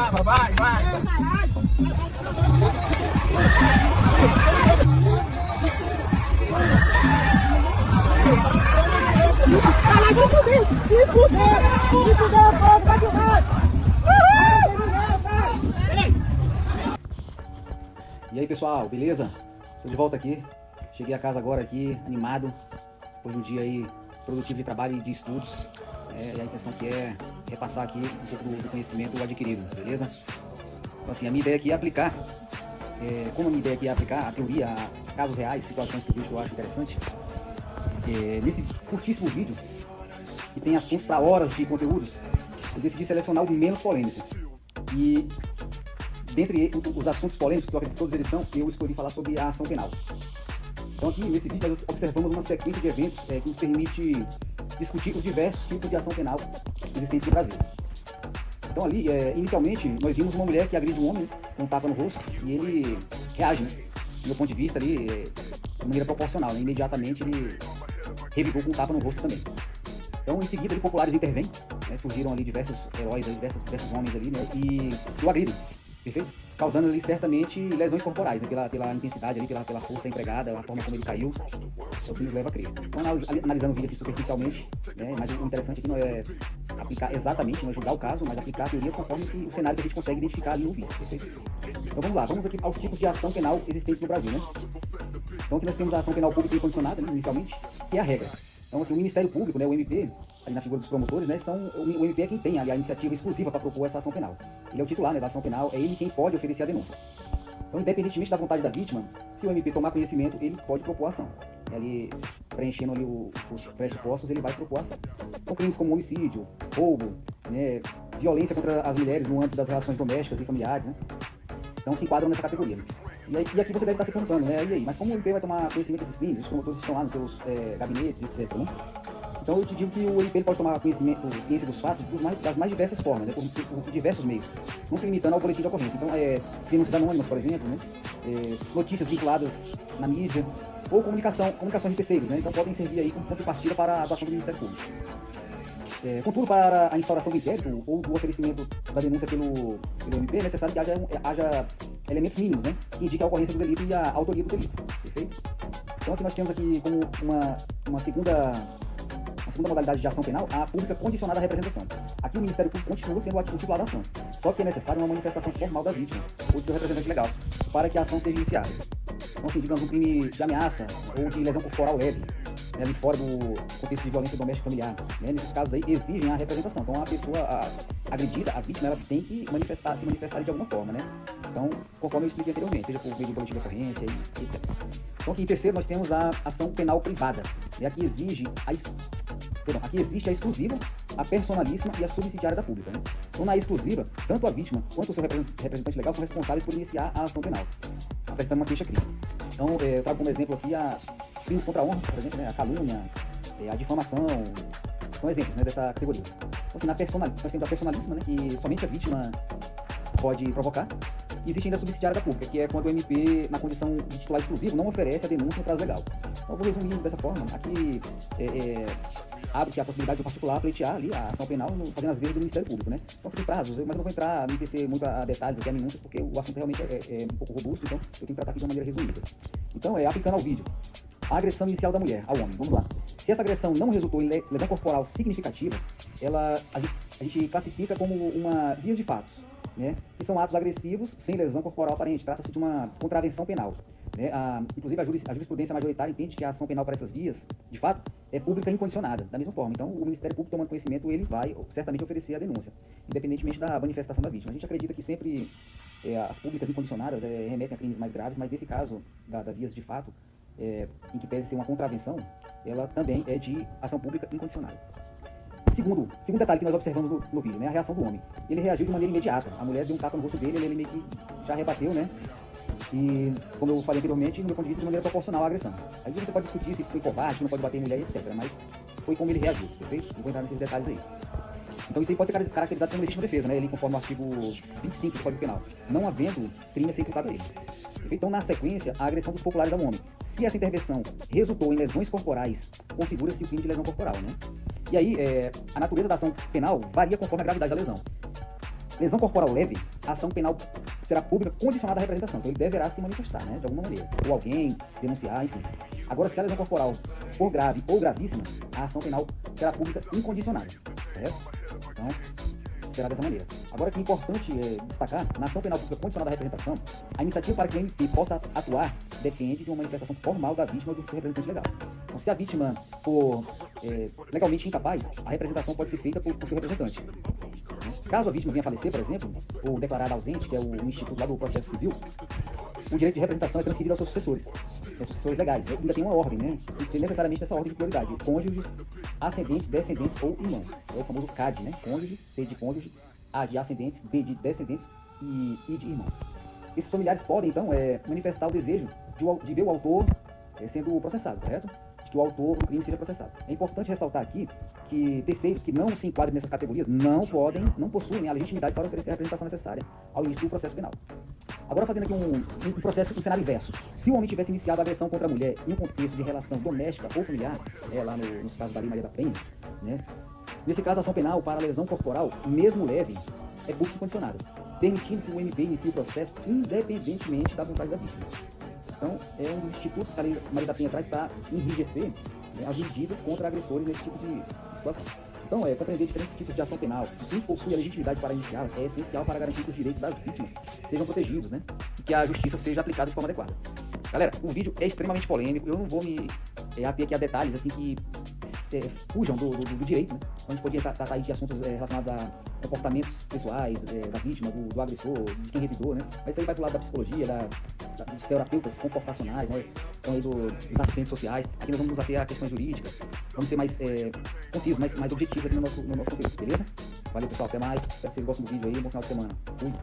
calma, vai. Caralho, se fuder, vai demais! E aí pessoal, beleza? Tô de volta aqui, cheguei a casa agora aqui, animado, depois de um dia aí produtivo de trabalho e de estudos, e a intenção que é repassar aqui um pouco do conhecimento adquirido, beleza? Então assim, a minha ideia aqui é aplicar, como a minha ideia aqui é aplicar a teoria a casos reais, situações que eu acho interessante, nesse curtíssimo vídeo, que tem assuntos para horas de conteúdos, eu decidi selecionar o menos polêmico. E dentre os assuntos polêmicos, que eu acredito que todos eles são, eu escolhi falar sobre a ação penal. Então aqui nesse vídeo nós observamos uma sequência de eventos que nos permite discutir os diversos tipos de ação penal existentes no Brasil. Então ali, inicialmente, nós vimos uma mulher que agride um homem com um tapa no rosto e ele reage, né? Do meu ponto de vista ali, de maneira proporcional, né? Imediatamente ele revivou com um tapa no rosto também. Então em seguida ali, populares intervêm, né? Surgiram ali diversos heróis, diversos homens ali, né? E o agridem. Perfeito? Causando ali certamente lesões corporais, né? pela intensidade ali, pela força empregada, a forma como ele caiu, é o que nos leva a crer. Então, analisando o vídeo assim, superficialmente, né? Mas o interessante aqui não é aplicar exatamente, não é julgar o caso, mas aplicar a teoria conforme o cenário que a gente consegue identificar ali no vídeo. Perfeito? Então vamos lá, vamos aqui aos tipos de ação penal existentes no Brasil, né? Então aqui nós temos a ação penal pública e condicionada, né, inicialmente, que é a regra. Então assim, o Ministério Público, né, o MP, ali na figura dos promotores, né, o MP é quem tem ali a iniciativa exclusiva para propor essa ação penal. Ele é o titular, né, da ação penal, é ele quem pode oferecer a denúncia. Então, independentemente da vontade da vítima, se o MP tomar conhecimento, ele pode propor a ação. Ali, preenchendo ali os pressupostos, ele vai propor a ação. Então, crimes como homicídio, roubo, né, violência contra as mulheres no âmbito das relações domésticas e familiares, né, então se enquadram nessa categoria. E aqui você deve estar se perguntando, né, e aí, mas como o MP vai tomar conhecimento desses crimes? Os promotores estão lá nos seus gabinetes, etc, né? Então eu te digo que o MP pode tomar ciência dos fatos das mais diversas formas, né, por diversos meios, não se limitando ao boletim de ocorrência. Então, denúncias anônimas, por exemplo, né, notícias vinculadas na mídia, ou comunicações de terceiros, né, então podem servir aí como ponto de partida para a atuação do Ministério Público. Contudo, para a instauração do inquérito ou do oferecimento da denúncia pelo MP, é necessário que haja elementos mínimos, né, que indiquem a ocorrência do delito e a autoria do delito. Perfeito? Então aqui nós temos aqui como uma segunda modalidade de ação penal, a pública condicionada à representação. Aqui o Ministério Público continua sendo o titular da ação, só que é necessário uma manifestação formal da vítima ou de seu representante legal para que a ação seja iniciada. Então, assim, digamos, um crime de ameaça ou de lesão corporal leve, né, ali fora do contexto de violência doméstica familiar, né, nesses casos aí exigem a representação. Então a pessoa agredida, a vítima, ela tem que se manifestar de alguma forma, né? Então, conforme eu expliquei anteriormente, seja por meio de boletim de ocorrência e etc. Então aqui em terceiro nós temos a ação penal privada, né? Aqui existe a exclusiva, a personalíssima e a subsidiária da pública, né? Então na exclusiva, tanto a vítima quanto o seu representante legal são responsáveis por iniciar a ação penal, apresentando uma queixa-crime. Então eu trago como exemplo aqui crimes contra a honra, por exemplo, né? A calúnia, a difamação, são exemplos, né, dessa categoria. Então assim, nós temos a personalíssima, né, que somente a vítima pode provocar. E existe ainda a subsidiária da pública, que é quando o MP, na condição de titular exclusivo, não oferece a denúncia no prazo legal. Então eu vou resumir dessa forma. Aqui abre-se a possibilidade do particular pleitear ali a ação penal fazendo as vezes do Ministério Público, né? Então tem prazos, mas eu não vou entrar, me tecer muito a detalhes aqui, a minúcias, porque o assunto realmente é um pouco robusto, então eu tenho que tratar aqui de uma maneira resumida. Então, aplicando ao vídeo, a agressão inicial da mulher ao homem, vamos lá. Se essa agressão não resultou em lesão corporal significativa, a gente classifica como uma vias de fatos, né, que são atos agressivos sem lesão corporal aparente. Trata-se de uma contravenção penal, né? Inclusive a jurisprudência majoritária entende que a ação penal para essas vias, de fato, é pública e incondicionada, da mesma forma. Então o Ministério Público, tomando conhecimento, ele vai certamente oferecer a denúncia, independentemente da manifestação da vítima. A gente acredita que sempre as públicas incondicionadas remetem a crimes mais graves, mas nesse caso da vias de fato, em que pese ser uma contravenção, ela também é de ação pública incondicionada. Segundo detalhe que nós observamos no vídeo, né, a reação do homem. Ele reagiu de maneira imediata. A mulher deu um tapa no rosto dele, ele meio que já rebateu, né? E, como eu falei anteriormente, no meu ponto de vista, de maneira proporcional à agressão. Aí você pode discutir se foi covarde, se não pode bater em mulher, etc. Mas foi como ele reagiu, perfeito? Não vou entrar nesses detalhes aí. Então isso aí pode ser caracterizado como legítima defesa, né? Ele conforme o artigo 25 do Código Penal, não havendo crime a ser imputado a ele. Então, na sequência, a agressão dos populares ao homem. Se essa intervenção resultou em lesões corporais, configura-se o crime de lesão corporal, né? E aí, a natureza da ação penal varia conforme a gravidade da lesão. Lesão corporal leve, a ação penal será pública condicionada à representação. Então ele deverá se manifestar, né, de alguma maneira. Ou alguém denunciar, enfim. Agora, se a lesão corporal for grave ou gravíssima, a ação penal será pública incondicionada. Certo? Então, será dessa maneira. Agora, que é importante destacar, na ação penal pública condicionada à representação, a iniciativa para que o MP possa atuar depende de uma manifestação formal da vítima ou do seu representante legal. Então, se a vítima for legalmente incapaz, a representação pode ser feita por seu representante. Caso a vítima venha a falecer, por exemplo, ou declarada ausente, que é o instituto lá do processo civil, o direito de representação é transferido aos seus sucessores legais. Ainda tem uma ordem, né? Tem que ser necessariamente essa ordem de prioridade: cônjuges, ascendentes, descendentes ou irmãos. É o famoso CAD, né? Cônjuge, C de cônjuge, A de ascendentes, D de descendentes e I de irmãos. Esses familiares podem, então, manifestar o desejo de ver o autor sendo processado, correto? De que o autor do crime seja processado. É importante ressaltar aqui que terceiros que não se enquadrem nessas categorias não possuem a legitimidade para oferecer a representação necessária ao início do processo penal. Agora, fazendo aqui um cenário inverso. Se o homem tivesse iniciado a agressão contra a mulher em um contexto de relação doméstica ou familiar, lá nos casos da Lei Maria da Penha, né? Nesse caso, a ação penal para a lesão corporal, mesmo leve, é pública condicionada, permitindo que o MP inicie o processo independentemente da vontade da vítima. Então, é um dos institutos que a Lei Maria da Penha traz para enrijecer, né, as medidas contra agressores nesse tipo de situação. Então, compreender diferentes tipos de ação penal, quem possui a legitimidade para iniciá-la, é essencial para garantir que os direitos das vítimas sejam protegidos, né? E que a justiça seja aplicada de forma adequada. Galera, o vídeo é extremamente polêmico, eu não vou me ater aqui a detalhes assim que fujam do direito, né? A gente podia tratar aí de assuntos relacionados a comportamentos pessoais da vítima, do agressor, de quem revidou, né? Mas isso aí vai pro lado da psicologia, dos terapeutas comportacionais, né? Então aí dos assistentes sociais. Aqui nós vamos nos ater a questões jurídicas, vamos ser mais concisos, mais objetivos aqui no nosso conteúdo, beleza? Valeu, pessoal, até mais, espero que vocês gostem do vídeo aí, bom final de semana. Fui!